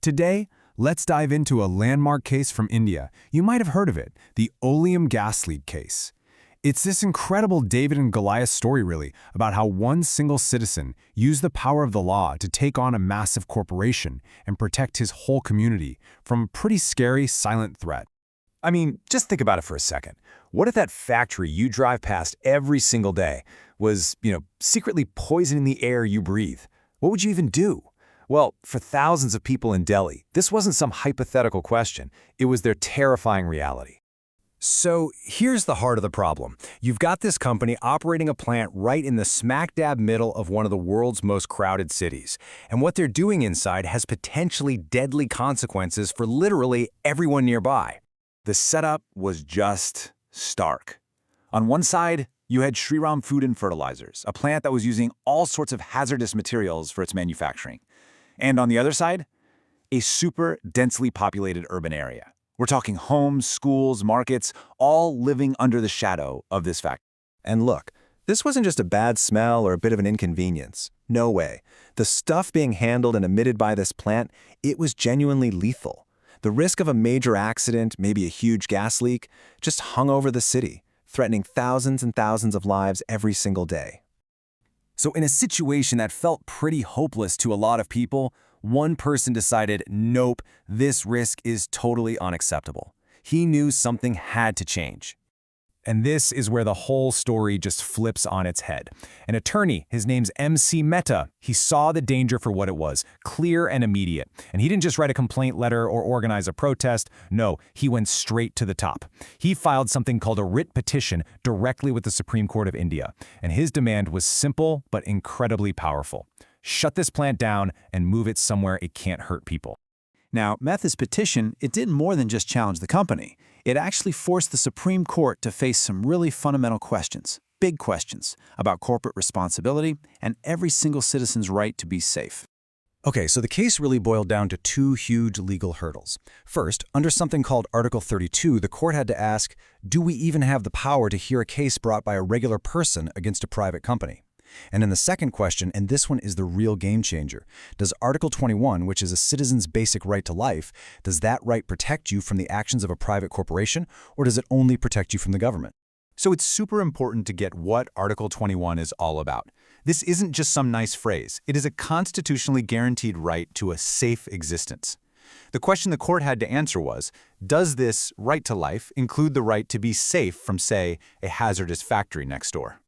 Today, let's dive into a landmark case from India. You might have heard of it, the Oleum Gas Leak case. It's this incredible David and Goliath story, really, about how one single citizen used the power of the law to take on a massive corporation and protect his whole community from a pretty scary, silent threat. I mean, just think about it for a second. What if that factory you drive past every single day was, secretly poisoning the air you breathe? What would you even do? Well, for thousands of people in Delhi, this wasn't some hypothetical question. It was their terrifying reality. So here's the heart of the problem. You've got this company operating a plant right in the smack dab middle of one of the world's most crowded cities. And what they're doing inside has potentially deadly consequences for literally everyone nearby. The setup was just stark. On one side, you had Shriram Food and Fertilizers, a plant that was using all sorts of hazardous materials for its manufacturing. And on the other side, a super densely populated urban area. We're talking homes, schools, markets, all living under the shadow of this factory. And look, this wasn't just a bad smell or a bit of an inconvenience. No way. The stuff being handled and emitted by this plant, it was genuinely lethal. The risk of a major accident, maybe a huge gas leak, just hung over the city, threatening thousands and thousands of lives every single day. So in a situation that felt pretty hopeless to a lot of people, one person decided, nope, this risk is totally unacceptable. He knew something had to change. And this is where the whole story just flips on its head. An attorney, his name's MC Mehta, he saw the danger for what it was, clear and immediate. And he didn't just write a complaint letter or organize a protest. No, he went straight to the top. He filed something called a writ petition directly with the Supreme Court of India. And his demand was simple but incredibly powerful. Shut this plant down and move it somewhere it can't hurt people. Now, Mehta's petition, it did more than just challenge the company. It actually forced the Supreme Court to face some really fundamental questions, big questions, about corporate responsibility and every single citizen's right to be safe. Okay, so the case really boiled down to two huge legal hurdles. First, under something called Article 32, the court had to ask, do we even have the power to hear a case brought by a regular person against a private company? And in the second question, and this one is the real game changer, does Article 21, which is a citizen's basic right to life, does that right protect you from the actions of a private corporation, or does it only protect you from the government? So it's super important to get what Article 21 is all about. This isn't just some nice phrase. It is a constitutionally guaranteed right to a safe existence. The question the court had to answer was, does this right to life include the right to be safe from, say, a hazardous factory next door?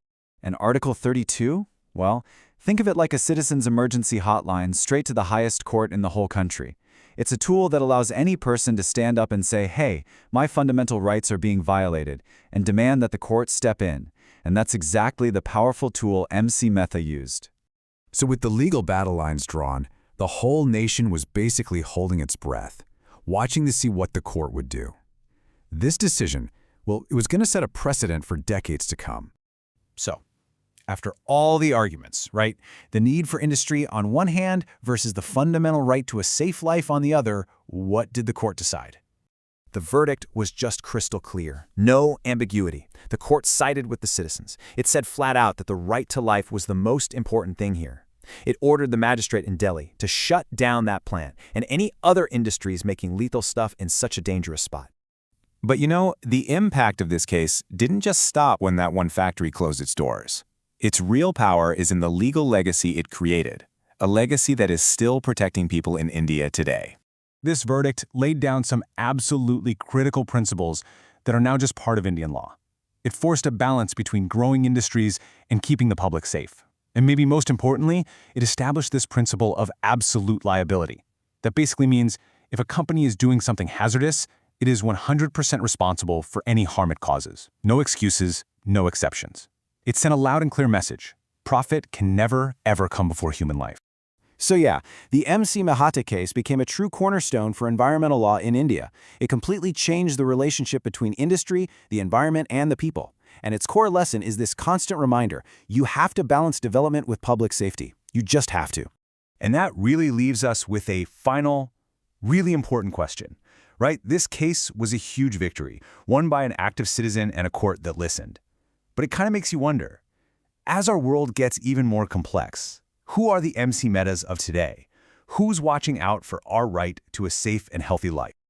And Article 32? Well, think of it like a citizen's emergency hotline straight to the highest court in the whole country. It's a tool that allows any person to stand up and say, hey, my fundamental rights are being violated, and demand that the court step in. And that's exactly the powerful tool MC Mehta used. So with the legal battle lines drawn, the whole nation was basically holding its breath, watching to see what the court would do. This decision, well, it was going to set a precedent for decades to come. So, after all the arguments, right? The need for industry on one hand versus the fundamental right to a safe life on the other, what did the court decide? The verdict was just crystal clear. No ambiguity. The court sided with the citizens. It said flat out that the right to life was the most important thing here. It ordered the magistrate in Delhi to shut down that plant and any other industries making lethal stuff in such a dangerous spot. But the impact of this case didn't just stop when that one factory closed its doors. Its real power is in the legal legacy it created, a legacy that is still protecting people in India today. This verdict laid down some absolutely critical principles that are now just part of Indian law. It forced a balance between growing industries and keeping the public safe. And maybe most importantly, it established this principle of absolute liability. That basically means if a company is doing something hazardous, it is 100% responsible for any harm it causes. No excuses, no exceptions. It sent a loud and clear message. Profit can never, ever come before human life. So yeah, the MC Mehta case became a true cornerstone for environmental law in India. It completely changed the relationship between industry, the environment, and the people. And its core lesson is this constant reminder, you have to balance development with public safety. You just have to. And that really leaves us with a final, really important question, right? This case was a huge victory, won by an active citizen and a court that listened. But it kind of makes you wonder, as our world gets even more complex, who are the MC Mehtas of today? Who's watching out for our right to a safe and healthy life?